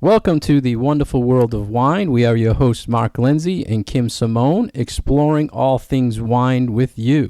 Welcome to the wonderful world of wine. We are your hosts, Mark Lindsay and Kim Simone, exploring all things wine with you.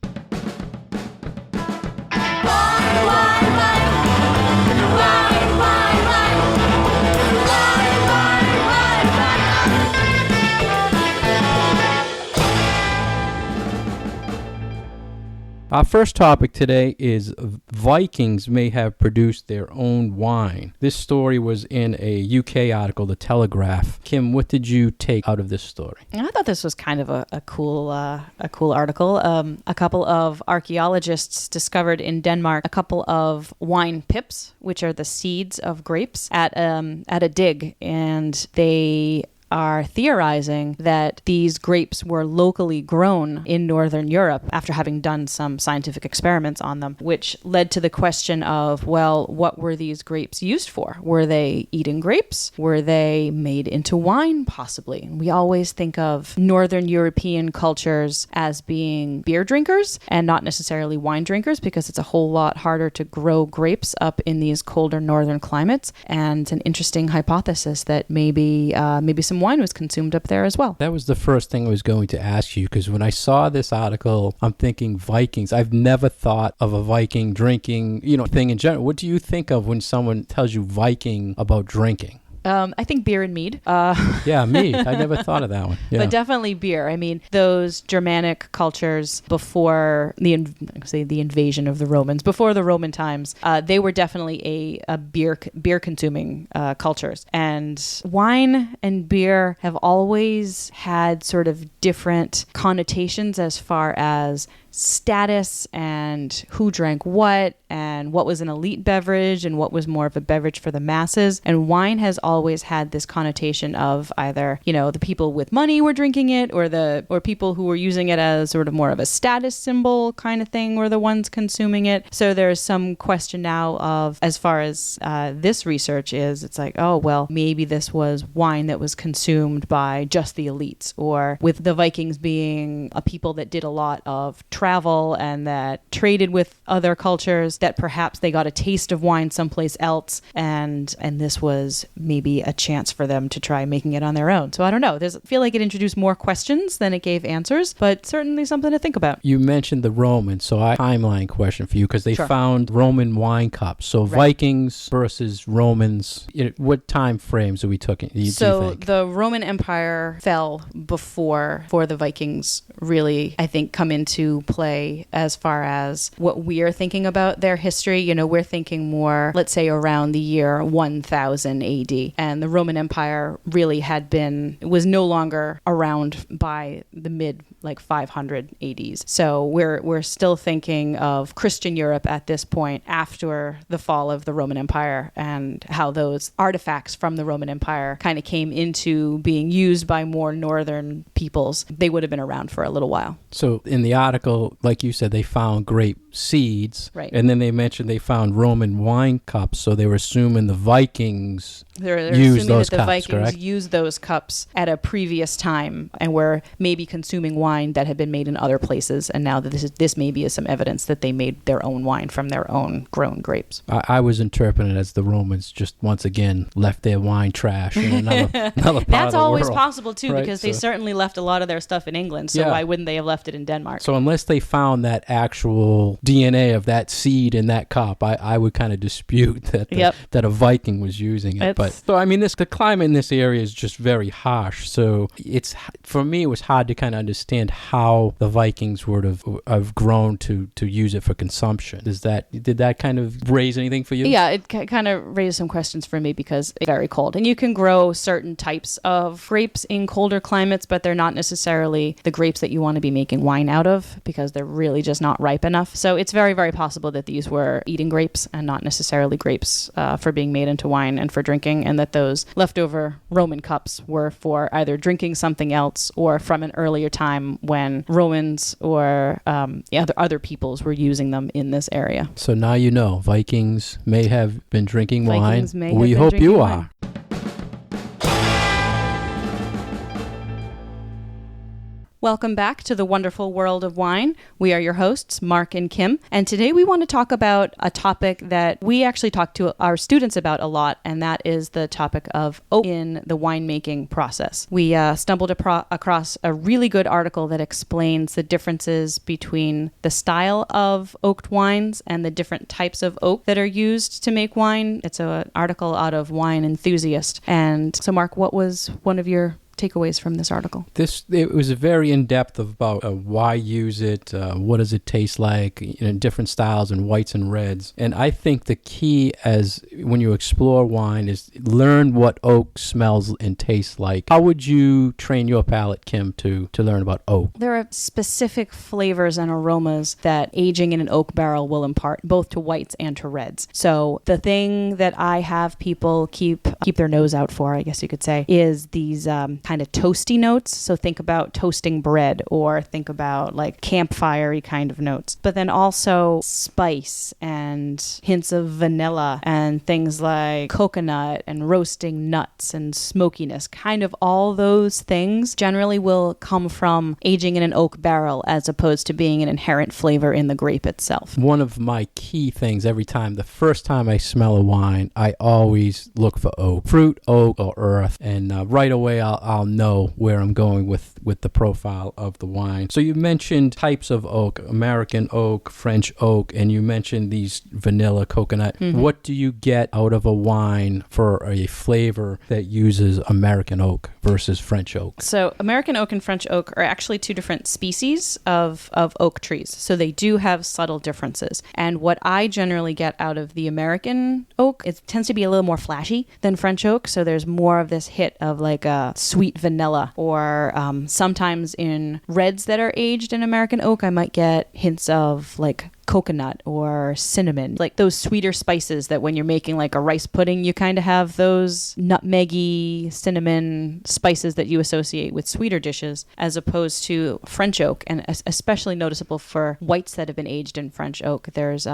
Our first topic today is Vikings may have produced their own wine. This story was in a UK article, The Telegraph. Kim, what did you take out of this story? I thought this was kind of a cool article. A couple of archaeologists discovered in Denmark a couple of wine pips, which are the seeds of grapes, at a dig, and they are theorizing that these grapes were locally grown in Northern Europe after having done some scientific experiments on them, which led to the question of, well, what were these grapes used for? Were they eating grapes? Were they made into wine, possibly? We always think of Northern European cultures as being beer drinkers and not necessarily wine drinkers, because it's a whole lot harder to grow grapes up in these colder northern climates. And an interesting hypothesis that maybe some wine was consumed up there as well. That was the first thing I was going to ask you, because when I saw this article, I'm thinking Vikings. I've never thought of a Viking drinking, thing in general. What do you think of when someone tells you Viking about drinking? I think beer and mead. Yeah, mead. I never thought of that one. Yeah. But definitely beer. I mean, those Germanic cultures before the invasion of the Romans, before the Roman times, they were definitely a beer consuming cultures. And wine and beer have always had sort of different connotations as far as status and who drank what and what was an elite beverage and what was more of a beverage for the masses. And wine has always had this connotation of either, the people with money were drinking it, or people who were using it as sort of more of a status symbol kind of thing were the ones consuming it. So there's some question now of, as far as this research is, it's like, oh, well, maybe this was wine that was consumed by just the elites, or with the Vikings being a people that did a lot of travel and that traded with other cultures, that perhaps they got a taste of wine someplace else, and this was maybe a chance for them to try making it on their own. So I don't know. I feel like it introduced more questions than it gave answers, but certainly something to think about. You mentioned the Romans, so I have a timeline question for you, because they found Roman wine cups. So right. Vikings versus Romans, what time frames are we talking? Do you think? The Roman Empire fell before the Vikings really, I think, come into play as far as what we are thinking about their history. We're thinking more, let's say, around the year 1000 AD. And the Roman Empire really was no longer around by the mid 500 ADs. So we're still thinking of Christian Europe at this point, after the fall of the Roman Empire, and how those artifacts from the Roman Empire kind of came into being used by more northern peoples. They would have been around for a little while. So in the article, like you said, they found grape seeds, right? And then they mentioned they found Roman wine cups, so they were assuming the Vikings they're used assuming those that the cups, Vikings correct? used those cups at a previous time and were maybe consuming wine that had been made in other places, and now that this maybe is some evidence that they made their own wine from their own grown grapes. I was interpreting it as the Romans just once again left their wine trash in another part of the world. That's always possible too, right? Because they certainly left a lot of their stuff in England, so why wouldn't they have left it in Denmark? So unless they found that actual DNA of that seed in that cup, I would kind of dispute that that a Viking was using it. But so I mean, the climate in this area is just very harsh. So for me, it was hard to kind of understand how the Vikings would have grown to use it for consumption. Did that kind of raise anything for you? Yeah, it kind of raised some questions for me, because it's very cold, and you can grow certain types of grapes in colder climates, but they're not necessarily the grapes that you want to be making wine out of, because they're really just not ripe enough. So it's very, very possible that these were eating grapes and not necessarily grapes for being made into wine and for drinking, and that those leftover Roman cups were for either drinking something else or from an earlier time when Romans or other peoples were using them in this area. So now you know, Vikings may have been drinking wine. We hope you are. Welcome back to the wonderful world of wine. We are your hosts, Mark and Kim, and today we want to talk about a topic that we actually talk to our students about a lot, and that is the topic of oak in the winemaking process. We stumbled across a really good article that explains the differences between the style of oaked wines and the different types of oak that are used to make wine. It's an article out of Wine Enthusiast. And so, Mark, what was one of your takeaways from this article? It was a very in-depth about why use it, what does it taste like, different styles and whites and reds. And I think the key as when you explore wine is learn what oak smells and tastes like. How would you train your palate, Kim, to learn about oak? There are specific flavors and aromas that aging in an oak barrel will impart, both to whites and to reds. So the thing that I have people keep their nose out for, I guess you could say, is these kind of toasty notes. So think about toasting bread, or think about like campfire-y kind of notes. But then also spice and hints of vanilla and things like coconut and roasting nuts and smokiness. Kind of all those things generally will come from aging in an oak barrel as opposed to being an inherent flavor in the grape itself. One of my key things every time, the first time I smell a wine, I always look for oak. Fruit, oak, or earth. And right away I'll know where I'm going with the profile of the wine. So you mentioned types of oak, American oak, French oak, and you mentioned these vanilla, coconut. Mm-hmm. What do you get out of a wine for a flavor that uses American oak versus French oak? So American oak and French oak are actually two different species of oak trees. So they do have subtle differences. And what I generally get out of the American oak, it tends to be a little more flashy than French oak. So there's more of this hit of like a sweet vanilla, or sometimes in reds that are aged in American oak, I might get hints of like coconut or cinnamon, like those sweeter spices that when you're making like a rice pudding, you kind of have those nutmeggy cinnamon spices that you associate with sweeter dishes, as opposed to French oak, and especially noticeable for whites that have been aged in French oak. There's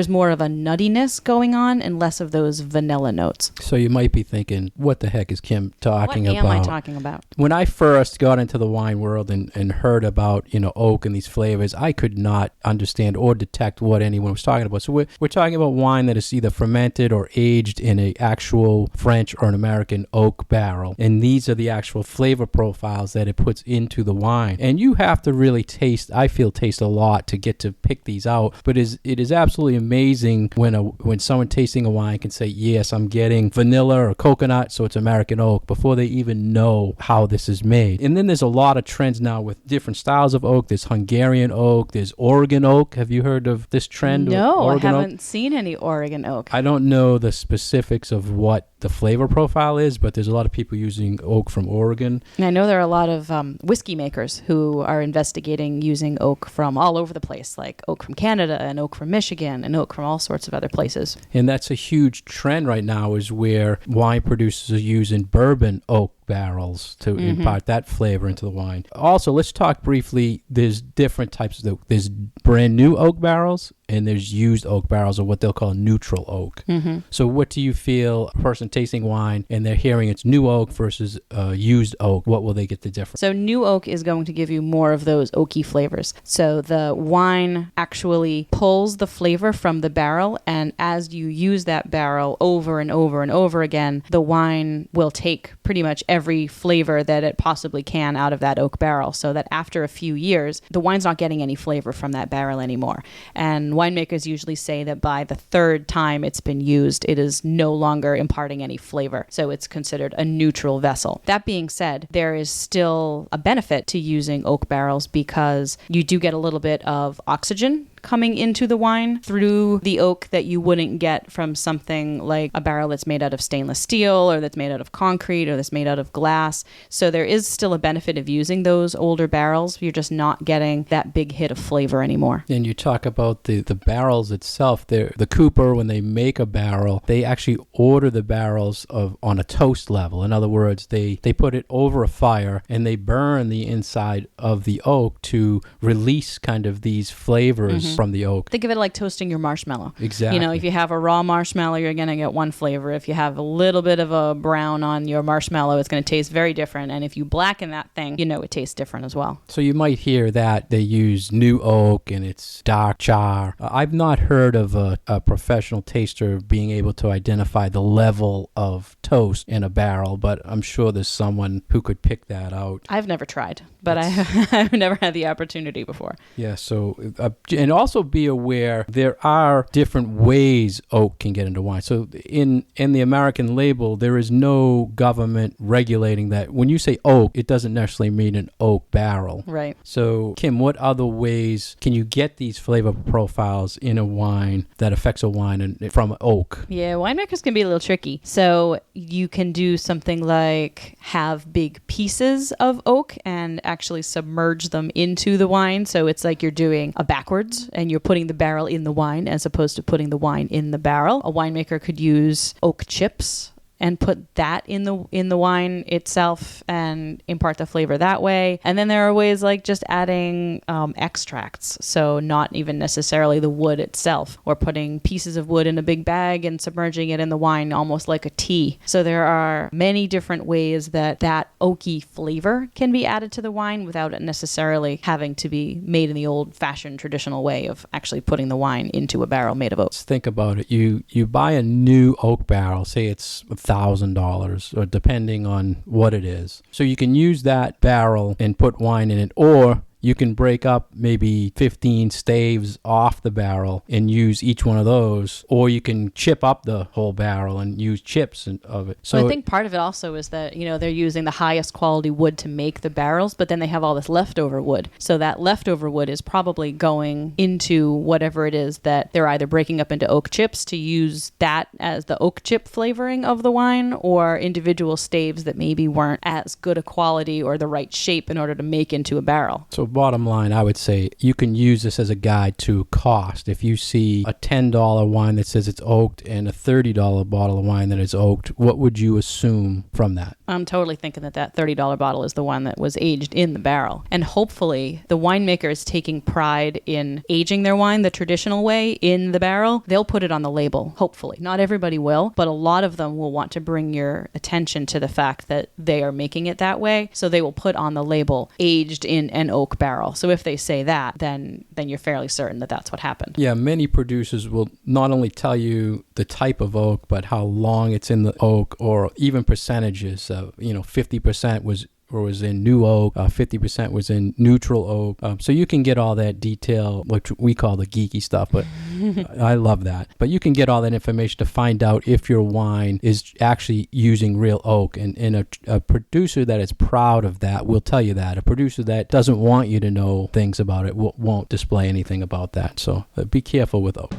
more of a nuttiness going on and less of those vanilla notes. So you might be thinking, what the heck is Kim talking about? What am I talking about? When I first got into the wine world and heard about, oak and these flavors, I could not understand or detect what anyone was talking about. So we're talking about wine that is either fermented or aged in an actual French or an American oak barrel. And these are the actual flavor profiles that it puts into the wine. And you have to really taste a lot to get to pick these out. But it is absolutely amazing when someone tasting a wine can say, yes, I'm getting vanilla or coconut, so it's American oak, before they even know how this is made. And then there's a lot of trends now with different styles of oak. There's Hungarian oak, there's Oregon oak. Have you heard of this trend? No, I haven't seen any Oregon oak. I don't know the specifics of what the flavor profile is, but there's a lot of people using oak from Oregon. And I know there are a lot of whiskey makers who are investigating using oak from all over the place, like oak from Canada and oak from Michigan and oak from all sorts of other places. And that's a huge trend right now, is where wine producers are using bourbon oak barrels to impart that flavor into the wine. Also, let's talk briefly, there's different types of oak. There's brand new oak barrels and there's used oak barrels, or what they'll call neutral oak. Mm-hmm. So what do you feel, a person tasting wine and they're hearing it's new oak versus used oak, what will they get the difference? So new oak is going to give you more of those oaky flavors. So the wine actually pulls the flavor from the barrel, and as you use that barrel over and over and over again, the wine will take pretty much every flavor that it possibly can out of that oak barrel, so that after a few years, the wine's not getting any flavor from that barrel anymore. And winemakers usually say that by the third time it's been used, it is no longer imparting any flavor. So it's considered a neutral vessel. That being said, there is still a benefit to using oak barrels because you do get a little bit of oxygen coming into the wine through the oak that you wouldn't get from something like a barrel that's made out of stainless steel or that's made out of concrete or that's made out of glass. So there is still a benefit of using those older barrels. You're just not getting that big hit of flavor anymore. And you talk about the barrels itself. The cooper, when they make a barrel, they actually order the barrels on a toast level. In other words, they put it over a fire and they burn the inside of the oak to release kind of these flavors from the oak. Think of it like toasting your marshmallow. Exactly. You know, if you have a raw marshmallow, you're going to get one flavor. If you have a little bit of a brown on your marshmallow, it's going to taste very different. And if you blacken that thing, you know it tastes different as well. So you might hear that they use new oak and it's dark char. I've not heard of a professional taster being able to identify the level of toast in a barrel, but I'm sure there's someone who could pick that out. I've never tried, but I've never had the opportunity before. Yeah, so, and also be aware there are different ways oak can get into wine. So in the American label, there is no government regulating that. When you say oak, it doesn't necessarily mean an oak barrel. Right. So, Kim, what other ways can you get these flavor profiles in a wine that affects a wine from oak? Yeah, winemakers can be a little tricky. So you can do something like have big pieces of oak and actually submerge them into the wine. So it's like you're doing a backwards and you're putting the barrel in the wine as opposed to putting the wine in the barrel. A winemaker could use oak chips and put that in the wine itself and impart the flavor that way. And then there are ways like just adding extracts, so not even necessarily the wood itself, or putting pieces of wood in a big bag and submerging it in the wine almost like a tea. So there are many different ways that oaky flavor can be added to the wine without it necessarily having to be made in the old-fashioned traditional way of actually putting the wine into a barrel made of oak. Think about it. You buy a new oak barrel, say it's $1,000, or depending on what it is. So you can use that barrel and put wine in it, or you can break up maybe 15 staves off the barrel and use each one of those, or you can chip up the whole barrel and use chips of it. So I think part of it also is that, you know, they're using the highest quality wood to make the barrels, but then they have all this leftover wood. So that leftover wood is probably going into whatever it is that they're either breaking up into oak chips to use that as the oak chip flavoring of the wine, or individual staves that maybe weren't as good a quality or the right shape in order to make into a barrel. So bottom line, I would say you can use this as a guide to cost. If you see a $10 wine that says it's oaked and a $30 bottle of wine that is oaked, what would you assume from that? I'm totally thinking that $30 bottle is the one that was aged in the barrel. And hopefully the winemaker is taking pride in aging their wine the traditional way in the barrel. They'll put it on the label, hopefully. Not everybody will, but a lot of them will want to bring your attention to the fact that they are making it that way. So they will put on the label, aged in an oak barrel. So if they say that, then you're fairly certain that that's what happened. Yeah, many producers will not only tell you the type of oak, but how long it's in the oak, or even percentages. 50% was in new oak, 50% was in neutral oak. So you can get all that detail, which we call the geeky stuff, but I love that. But you can get all that information to find out if your wine is actually using real oak. And a producer that is proud of that will tell you that. A producer that doesn't want you to know things about it won't display anything about that. So be careful with oak.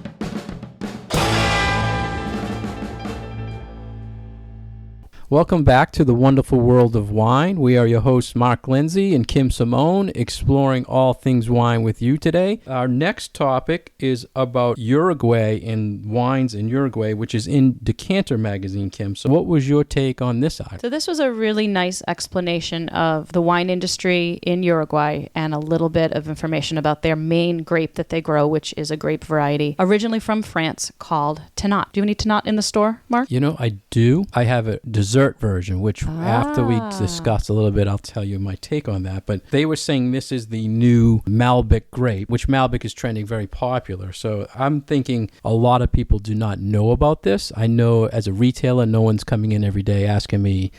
Welcome back to the wonderful world of wine. We are your hosts, Mark Lindsay and Kim Simone, exploring all things wine with you today. Our next topic is about Uruguay and wines in Uruguay, which is in Decanter magazine, Kim. So what was your take on this item? So this was a really nice explanation of the wine industry in Uruguay and a little bit of information about their main grape that they grow, which is a grape variety originally from France called Tannat. Do you have any Tannat in the store, Mark? You know, I do. I have a dessert version, which after we discuss a little bit, I'll tell you my take on that. But they were saying this is the new Malbec grape, which Malbec is trending very popular. So I'm thinking a lot of people do not know about this. I know as a retailer, no one's coming in every day asking me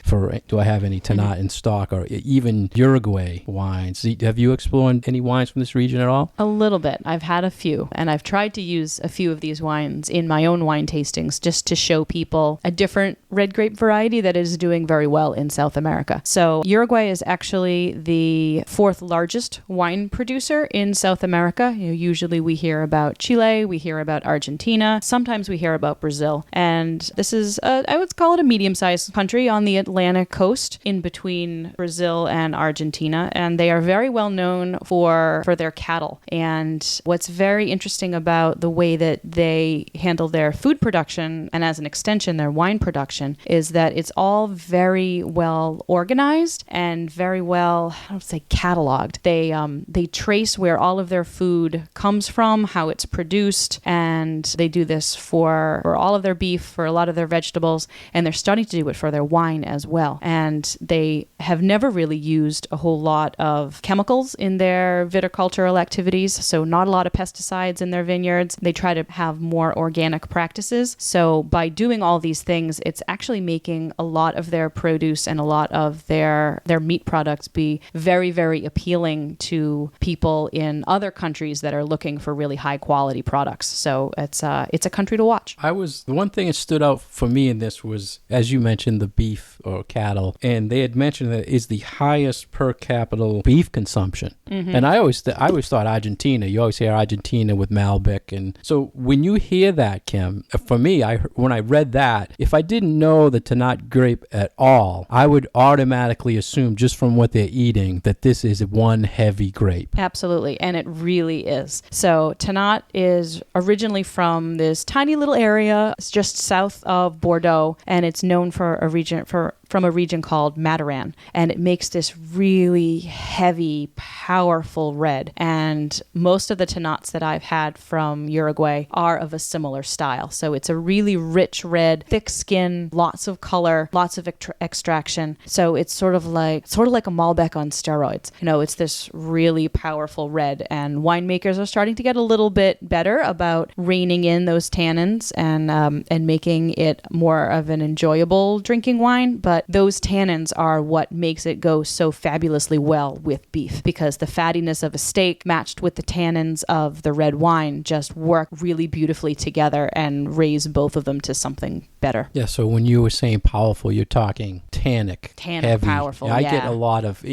do I have any Tannat in stock, or even Uruguay wines. Have you explored any wines from this region at all? A little bit. I've had a few, and I've tried to use a few of these wines in my own wine tastings just to show people a different red grape variety that is doing very well in South America. So Uruguay is actually the fourth largest wine producer in South America. Usually we hear about Chile, we hear about Argentina, sometimes we hear about Brazil. And this is, I would call it a medium-sized country on the Atlantic coast in between Brazil and Argentina. And they are very well known for their cattle. And what's very interesting about the way that they handle their food production, and as an extension, their wine production, is that it's all very well organized and very well, I don't say cataloged. They trace where all of their food comes from, how it's produced, and they do this for all of their beef, for a lot of their vegetables, and they're starting to do it for their wine as well. And they have never really used a whole lot of chemicals in their viticultural activities, so not a lot of pesticides in their vineyards. They try to have more organic practices. So by doing all these things, it's actually making a lot of their produce and a lot of their meat products be very, very appealing to people in other countries that are looking for really high quality products. So it's a country to watch. The one thing that stood out for me in this was, as you mentioned, the beef or cattle, and they had mentioned that it is the highest per capita beef consumption. Mm-hmm. And I always thought Argentina. You always hear Argentina with Malbec, and so when you hear that, Kim, for me, when I read that, if I didn't know the Tannat grape at all, I would automatically assume just from what they're eating that this is one heavy grape. Absolutely, and it really is. So Tannat is originally from this tiny little area. It's just south of Bordeaux, and it's known from a region called Mataran, and it makes this really heavy, powerful red. And most of the Tannats that I've had from Uruguay are of a similar style. So it's a really rich red, thick skin, lots of color, lots of extraction. So it's sort of like a Malbec on steroids. It's this really powerful red, and winemakers are starting to get a little bit better about reining in those tannins and making it more of an enjoyable drinking wine. But those tannins are what makes it go so fabulously well with beef, because the fattiness of a steak matched with the tannins of the red wine just work really beautifully together and raise both of them to something better. Yeah, so when you were saying powerful, you're talking tannic, heavy. Powerful, I get a lot of,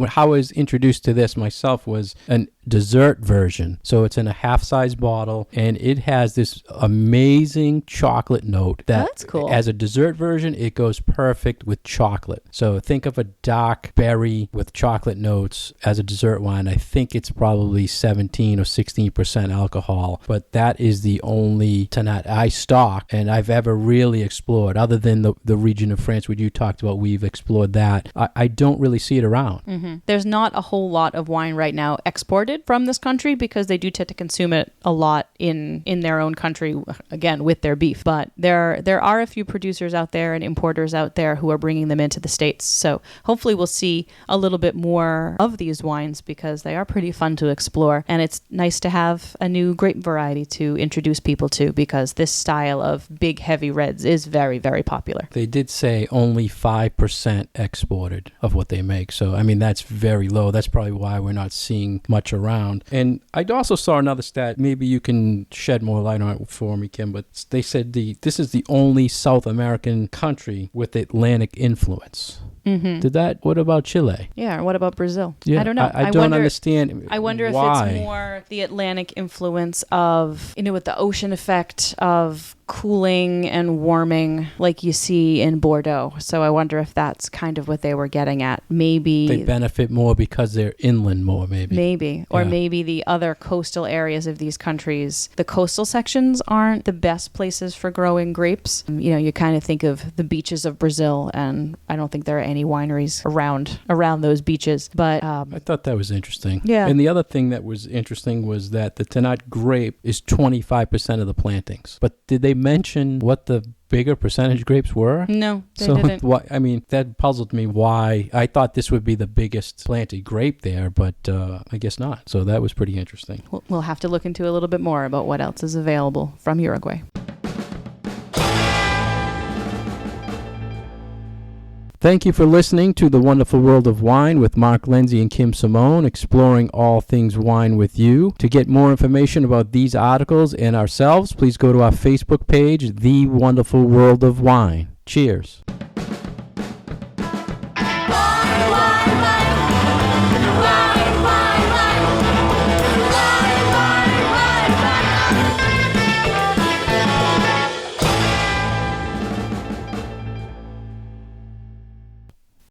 how I was introduced to this myself was an dessert version. So it's in a half-size bottle, and it has this amazing chocolate note that's cool. As a dessert version, it goes perfect with chocolate. So think of a dark berry with chocolate notes as a dessert wine. I think it's probably 17 or 16% alcohol, but that is the only Tannat I stock and I've ever really explored. Other than the region of France where you talked about, we've explored that. I don't really see it around. Mm-hmm. There's not a whole lot of wine right now exported from this country because they do tend to consume it a lot in their own country, again, with their beef. But there are a few producers out there and importers out there who are bringing them into the States. So hopefully we'll see a little bit more of these wines because they are pretty fun to explore. And it's nice to have a new grape variety to introduce people to, because this style of big, heavy reds is very, very popular. They did say only 5% exported of what they make. So, I mean, that's very low. That's probably why we're not seeing much around. And I also saw another stat. Maybe you can shed more light on it for me, Kim, but they said this is the only South American country with Atlantic influence. Mm-hmm. What about Chile? Yeah, or what about Brazil? Yeah, I don't know. I don't understand. I wonder why. If it's more the Atlantic influence of, with the ocean effect of cooling and warming like you see in Bordeaux. So I wonder if that's kind of what they were getting at. Maybe they benefit more because they're inland more, maybe. Or maybe the other coastal areas of these countries, the coastal sections aren't the best places for growing grapes. You kind of think of the beaches of Brazil, and I don't think there are any wineries around those beaches. But I thought that was interesting. Yeah. And the other thing that was interesting was that the Tannat grape is 25% of the plantings. But did they mention what the bigger percentage grapes were? No, they didn't. That puzzled me why. I thought this would be the biggest planted grape there, but I guess not. So that was pretty interesting. We'll have to look into a little bit more about what else is available from Uruguay. Thank you for listening to The Wonderful World of Wine with Mark Lindsay and Kim Simone, exploring all things wine with you. To get more information about these articles and ourselves, please go to our Facebook page, The Wonderful World of Wine. Cheers.